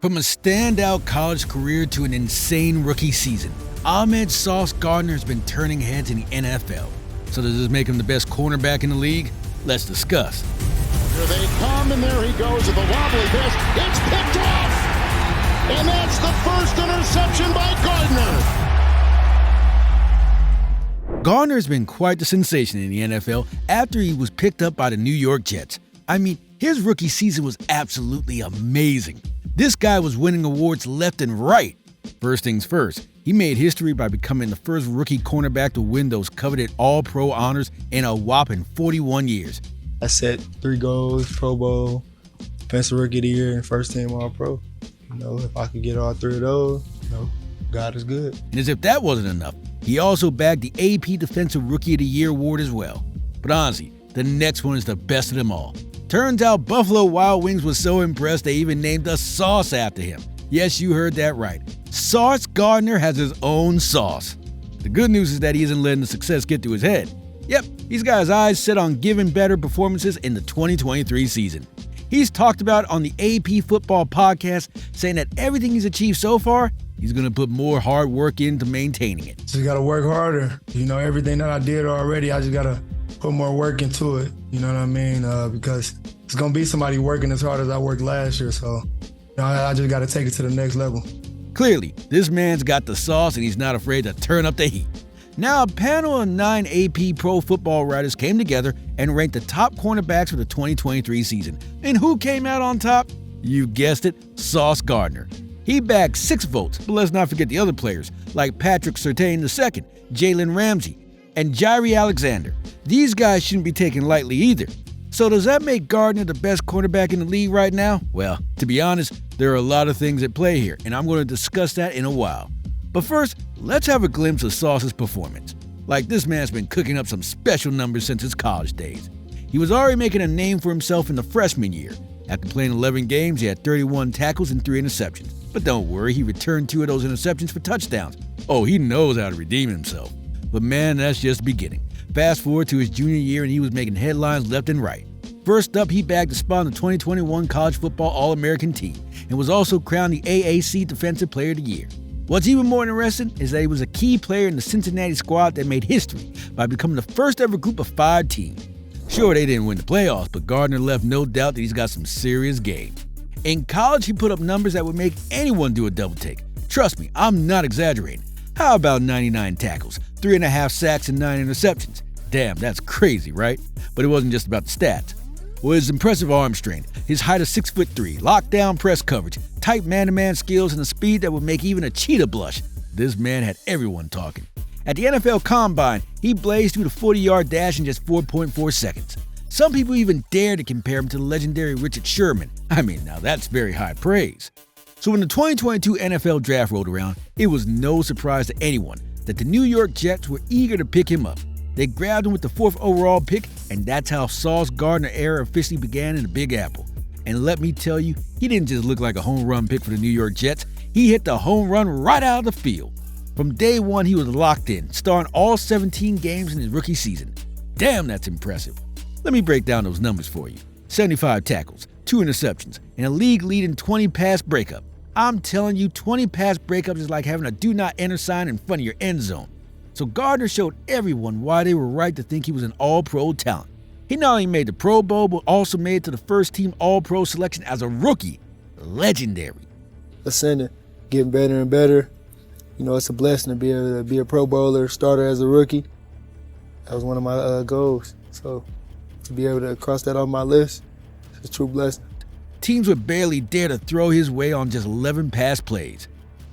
From a standout college career to an insane rookie season, Ahmed Sauce Gardner has been turning heads in the NFL. So does this make him the best cornerback in the league? Let's discuss. Here they come, and there he goes with the wobbly pitch. It's picked off! And that's the first interception by Gardner. Gardner has been quite the sensation in the NFL after he was picked up by the New York Jets. I mean, his rookie season was absolutely amazing. This guy was winning awards left and right. First things first, he made history by becoming the first rookie cornerback to win those coveted All-Pro honors in a whopping 41 years. I set 3 goals, Pro Bowl, Defensive Rookie of the Year, and First Team All-Pro. If I could get all 3 of those, God is good. And as if that wasn't enough, he also bagged the AP Defensive Rookie of the Year award as well. But honestly, the next one is the best of them all. Turns out Buffalo Wild Wings was so impressed they even named a sauce after him. Yes, you heard that right. Sauce Gardner has his own sauce. The good news is that he isn't letting the success get to his head. Yep, he's got his eyes set on giving better performances in the 2023 season. He's talked about on the AP Football Podcast, saying that everything he's achieved so far, he's going to put more hard work into maintaining it. Just got to work harder. Everything that I did already, I just got to put more work into it. You know what I mean? Because it's going to be somebody working as hard as I worked last year. So I just got to take it to the next level. Clearly, this man's got the sauce and he's not afraid to turn up the heat. Now, a panel of 9 AP Pro Football writers came together and ranked the top cornerbacks for the 2023 season. And who came out on top? You guessed it, Sauce Gardner. He bagged 6 votes, but let's not forget the other players like Patrick Surtain II, Jalen Ramsey, and Jaire Alexander. These guys shouldn't be taken lightly either. So does that make Gardner the best cornerback in the league right now? Well, to be honest, there are a lot of things at play here, and I'm going to discuss that in a while. But first, let's have a glimpse of Sauce's performance. Like, this man's been cooking up some special numbers since his college days. He was already making a name for himself in the freshman year. After playing 11 games, he had 31 tackles and 3 interceptions. But don't worry, he returned 2 of those interceptions for touchdowns. Oh, he knows how to redeem himself. But man, that's just beginning. Fast forward to his junior year and he was making headlines left and right. First up, he bagged a spot on the 2021 College Football All-American team and was also crowned the AAC Defensive Player of the Year. What's even more interesting is that he was a key player in the Cincinnati squad that made history by becoming the first ever Group of 5 team. Sure, they didn't win the playoffs, but Gardner left no doubt that he's got some serious game. In college, he put up numbers that would make anyone do a double take. Trust me, I'm not exaggerating. How about 99 tackles, 3.5 sacks, and 9 interceptions? Damn, that's crazy, right? But it wasn't just about the stats. Well, his impressive arm strength, his height of 6'3", lockdown press coverage, tight man-to-man skills, and a speed that would make even a cheetah blush. This man had everyone talking. At the NFL Combine, he blazed through the 40-yard dash in just 4.4 seconds. Some people even dared to compare him to the legendary Richard Sherman. I mean, now that's very high praise. So when the 2022 NFL Draft rolled around, it was no surprise to anyone that the New York Jets were eager to pick him up. They grabbed him with the 4th overall pick, and that's how Sauce Gardner era officially began in the Big Apple. And let me tell you, he didn't just look like a home run pick for the New York Jets, he hit the home run right out of the field. From day one, he was locked in, starring all 17 games in his rookie season. Damn, that's impressive. Let me break down those numbers for you. 75 tackles, 2 interceptions, and a league-leading 20 pass breakup. I'm telling you, 20 pass breakups is like having a do not enter sign in front of your end zone. So Gardner showed everyone why they were right to think he was an all-pro talent. He not only made the Pro Bowl, but also made it to the first-team All-Pro selection as a rookie. Legendary. Ascending, getting better and better. It's a blessing to be able to be a Pro Bowler, starter as a rookie. That was one of my goals. So to be able to cross that off my list, it's a true blessing. Teams would barely dare to throw his way on just 11 pass plays.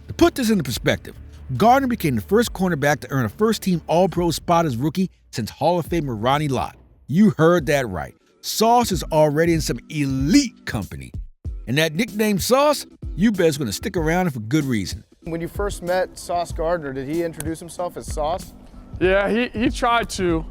To put this into perspective, Gardner became the first cornerback to earn a first-team All-Pro spot as rookie since Hall of Famer Ronnie Lott. You heard that right. Sauce is already in some elite company. And that nickname Sauce, you bet it's going to stick around for good reason. When you first met Sauce Gardner, did he introduce himself as Sauce? Yeah, he tried to.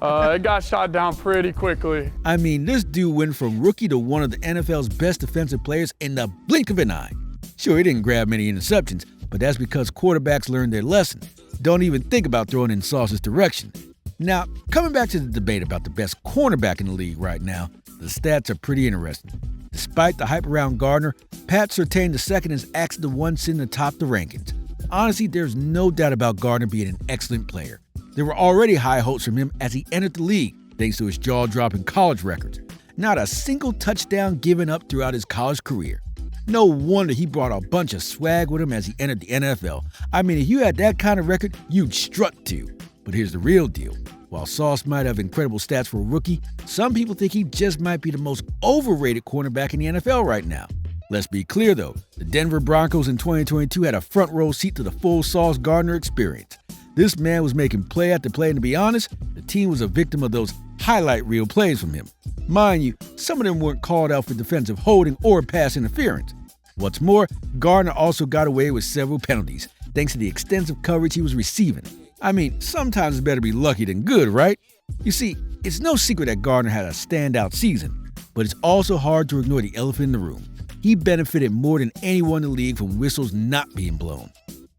It got shot down pretty quickly. I mean, this dude went from rookie to one of the NFL's best defensive players in the blink of an eye. Sure, he didn't grab many interceptions, but that's because quarterbacks learned their lesson. Don't even think about throwing in Sauce's direction. Now, coming back to the debate about the best cornerback in the league right now, the stats are pretty interesting. Despite the hype around Gardner, Pat Surtain II is actually the one sitting atop the rankings. Honestly, there's no doubt about Gardner being an excellent player. There were already high hopes from him as he entered the league, thanks to his jaw-dropping college records. Not a single touchdown given up throughout his college career. No wonder he brought a bunch of swag with him as he entered the NFL. I mean, if you had that kind of record, you'd strut too. But here's the real deal. While Sauce might have incredible stats for a rookie, some people think he just might be the most overrated cornerback in the NFL right now. Let's be clear though, the Denver Broncos in 2022 had a front row seat to the full Sauce Gardner experience. This man was making play after play, and to be honest, the team was a victim of those highlight reel plays from him. Mind you, some of them weren't called out for defensive holding or pass interference. What's more, Gardner also got away with several penalties, thanks to the extensive coverage he was receiving. I mean, sometimes it's better be lucky than good, right? You see, it's no secret that Gardner had a standout season, but it's also hard to ignore the elephant in the room. He benefited more than anyone in the league from whistles not being blown.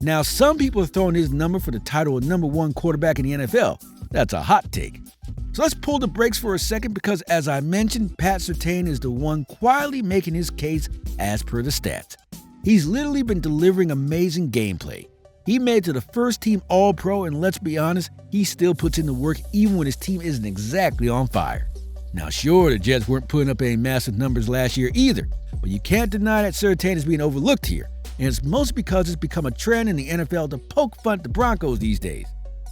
Now, some people are throwing his number for the title of #1 quarterback in the NFL. That's a hot take. So let's pull the brakes for a second because, as I mentioned, Pat Surtain is the one quietly making his case as per the stats. He's literally been delivering amazing gameplay. He made it to the first team All-Pro, and let's be honest, he still puts in the work even when his team isn't exactly on fire. Now sure, the Jets weren't putting up any massive numbers last year either, but you can't deny that Surtain is being overlooked here, and it's mostly because it's become a trend in the NFL to poke fun at the Broncos these days.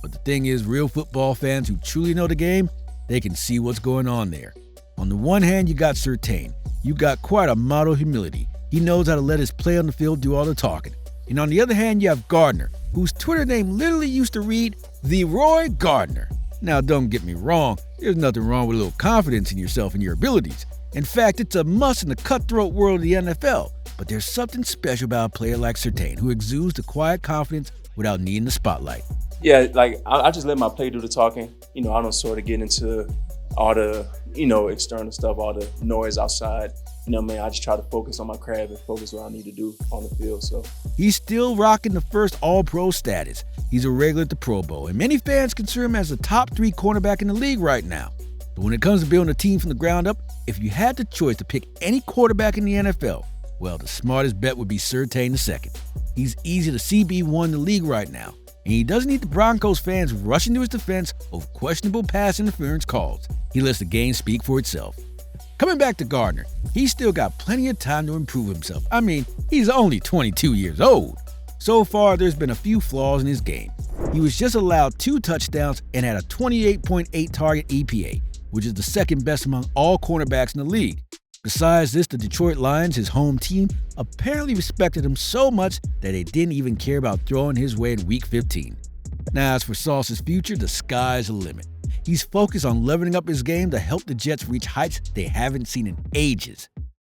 But the thing is, real football fans who truly know the game, they can see what's going on there. On the one hand, you got Surtain. You got quite a model of humility. He knows how to let his play on the field do all the talking. And on the other hand, you have Gardner, whose Twitter name literally used to read The Roy Gardner. Now, don't get me wrong, there's nothing wrong with a little confidence in yourself and your abilities. In fact, it's a must in the cutthroat world of the NFL. But there's something special about a player like Surtain, who exudes the quiet confidence without needing the spotlight. Yeah, like I just let my play do the talking. I don't sort of get into all the, external stuff, all the noise outside. I just try to focus on my craft and focus what I need to do on the field. So he's still rocking the first All-Pro status. He's a regular at the Pro Bowl, and many fans consider him as the top 3 cornerback in the league right now. But when it comes to building a team from the ground up, if you had the choice to pick any quarterback in the NFL, well, the smartest bet would be Surtain II. He's easy to CB1 in the league right now, and he doesn't need the Broncos fans rushing to his defense of questionable pass interference calls. He lets the game speak for itself. Coming back to Gardner, he's still got plenty of time to improve himself. I mean, he's only 22 years old. So far, there's been a few flaws in his game. He was just allowed 2 touchdowns and had a 28.8 target EPA, which is the second best among all cornerbacks in the league. Besides this, the Detroit Lions, his home team, apparently respected him so much that they didn't even care about throwing his way in Week 15. Now, as for Sauce's future, the sky's the limit. He's focused on leveling up his game to help the Jets reach heights they haven't seen in ages.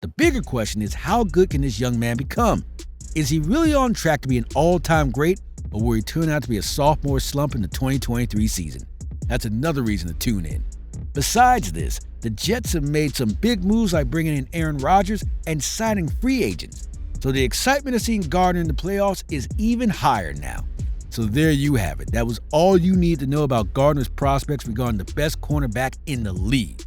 The bigger question is, how good can this young man become? Is he really on track to be an all-time great, or will he turn out to be a sophomore slump in the 2023 season? That's another reason to tune in. Besides this, the Jets have made some big moves like bringing in Aaron Rodgers and signing free agents. So the excitement of seeing Gardner in the playoffs is even higher now. So there you have it. That was all you need to know about Gardner's prospects regarding the best cornerback in the league.